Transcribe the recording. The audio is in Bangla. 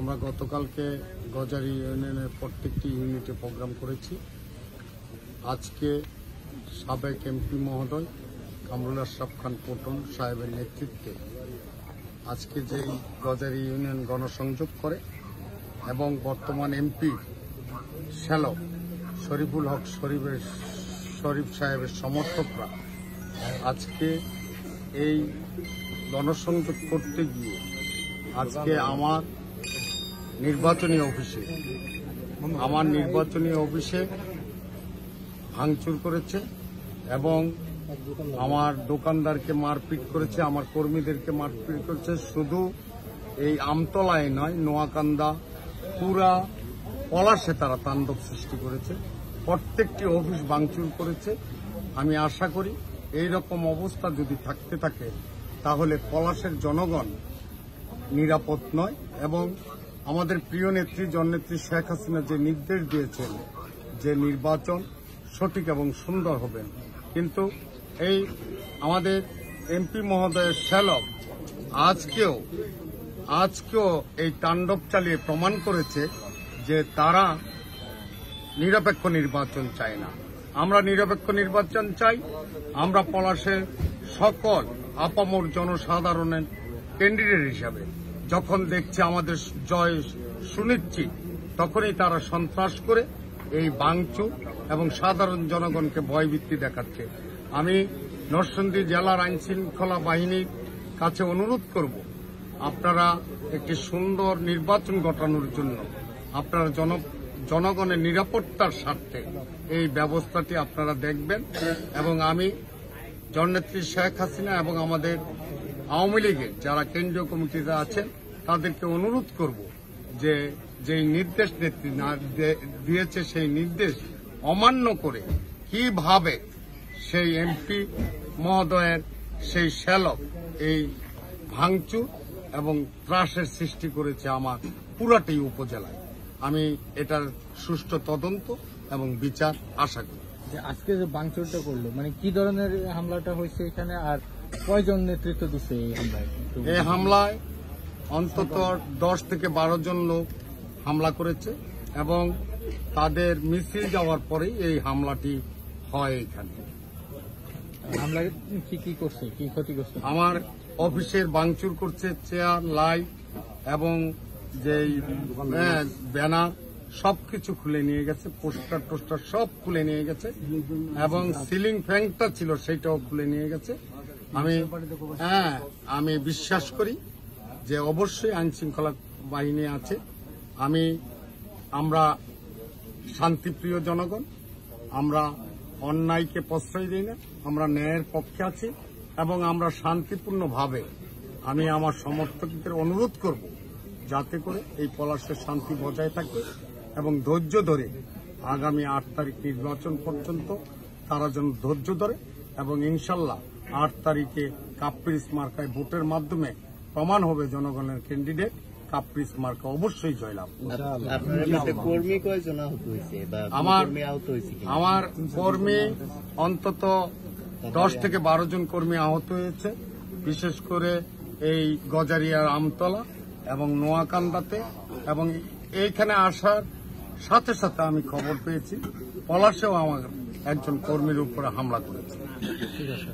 আমরা গতকালকে গজারি ইউনিয়নের প্রত্যেকটি ইউনিটে প্রোগ্রাম করেছি। আজকে সাবেক এমপি মহোদয় কামরুল আশরাফ খান পটন সাহেবের নেতৃত্বে আজকে যেই গজারি ইউনিয়ন গণসংযোগ করে এবং বর্তমান এমপি শ্যালক শরীফুল হক শরীফ সাহেবের সমর্থকরা আজকে এই গণসংযোগ করতে গিয়ে আজকে আমার নির্বাচনী অফিসে ভাঙচুর করেছে এবং আমার দোকানদারকে মারপিট করেছে, আমার কর্মীদেরকে মারপিট করেছে। শুধু এই আমতলায় নয়, নোয়াকান্দা পুরা পলাশে তারা তাণ্ডব সৃষ্টি করেছে, প্রত্যেকটি অফিস ভাঙচুর করেছে। আমি আশা করি এই রকম অবস্থা যদি থাকতে থাকে তাহলে পলাশের জনগণ নিরাপদ নয় এবং আমাদের প্রিয় নেত্রী জননেত্রী শেখ হাসিনা যে নির্দেশ দিয়েছেন যে নির্বাচন সঠিক এবং সুন্দর হবেন, কিন্তু এই আমাদের এমপি মহোদয়ের শ্যালক আজকেও এই তাণ্ডব চালিয়ে প্রমাণ করেছে যে তারা নিরপেক্ষ নির্বাচন চায় না। আমরা নিরপেক্ষ নির্বাচন চাই। আমরা পলাশের সকল আপামর জনসাধারণের ক্যান্ডিডেট হিসাবে যখন দেখছে আমাদের জয় সুনিশ্চিত, তখনই তারা সন্ত্রাস করে এই ভাঙচুর এবং সাধারণ জনগণকে ভয়ভীতি দেখাচ্ছে। আমি নরসিংদী জেলার আইনশৃঙ্খলা বাহিনীর কাছে অনুরোধ করব, আপনারা একটি সুন্দর নির্বাচন ঘটানোর জন্য আপনারা জনগণের নিরাপত্তার স্বার্থে এই ব্যবস্থাটি আপনারা দেখবেন এবং আমি জননেত্রী শেখ হাসিনা এবং আমাদের আওয়ামী লীগের যারা কেন্দ্রীয় কমিটিতে আছেন তাদেরকে অনুরোধ করব যে যেই নির্দেশ নেত্রী দিয়েছে সেই নির্দেশ অমান্য করে কিভাবে সেই এমপি মহোদয়ের সেই শ্যালক এই ভাঙচুর এবং ত্রাসের সৃষ্টি করেছে আমার পুরাটি উপজেলায়। আমি এটার সুষ্ঠু তদন্ত এবং বিচার আশা করি। আজকে যে ভাঙচুরটা করলো মানে কি ধরনের হামলাটা হয়েছে এখানে, আর কয়জন নেতৃত্ব দিচ্ছে এই হামলায়? এই হামলায় অন্তত 10 থেকে 12 জন লোক হামলা করেছে এবং তাদের মিছিল যাওয়ার পরেই এই হামলাটি হয়। এখানে হামলা কি করছে, কি ক্ষতি করছে? আমার অফিসের ভাঙচুর করছে, চেয়ার, লাইট এবং যে ব্যানার সবকিছু খুলে নিয়ে গেছে, পোস্টার টোস্টার সব খুলে নিয়ে গেছে এবং সিলিং ফ্যানটা ছিল সেটাও খুলে নিয়ে গেছে। আমি বিশ্বাস করি যে অবশ্যই আইন শৃঙ্খলা বাহিনী আছে। আমরা শান্তিপ্রিয় জনগণ, আমরা অন্যায়কে প্রশ্রয় দিই না, আমরা ন্যায়ের পক্ষে আছি এবং আমরা শান্তিপূর্ণভাবে আমি আমার সমর্থকদের অনুরোধ করব যাতে করে এই পলাশের শান্তি বজায় থাকে এবং ধৈর্য ধরে আগামী 8 তারিখ নির্বাচন পর্যন্ত তারা যেন ধৈর্য ধরে এবং ইনশাল্লাহ 8 তারিখে কাপ্রিস মার্কায় ভোটের মাধ্যমে প্রমাণ হবে জনগণের ক্যান্ডিডেট কাপ্রিস মার্কা অবশ্যই জয়লাভ। আমার কর্মী অন্তত 10 থেকে 12 জন কর্মী আহত হয়েছে, বিশেষ করে এই গজারিয়ার আমতলা এবং নোয়াকান্দাতে, এবং এইখানে আসার সাথে সাথে আমি খবর পেয়েছি পলাশেও আমার একজন কর্মীর উপরে হামলা করেছে। ঠিক আছে।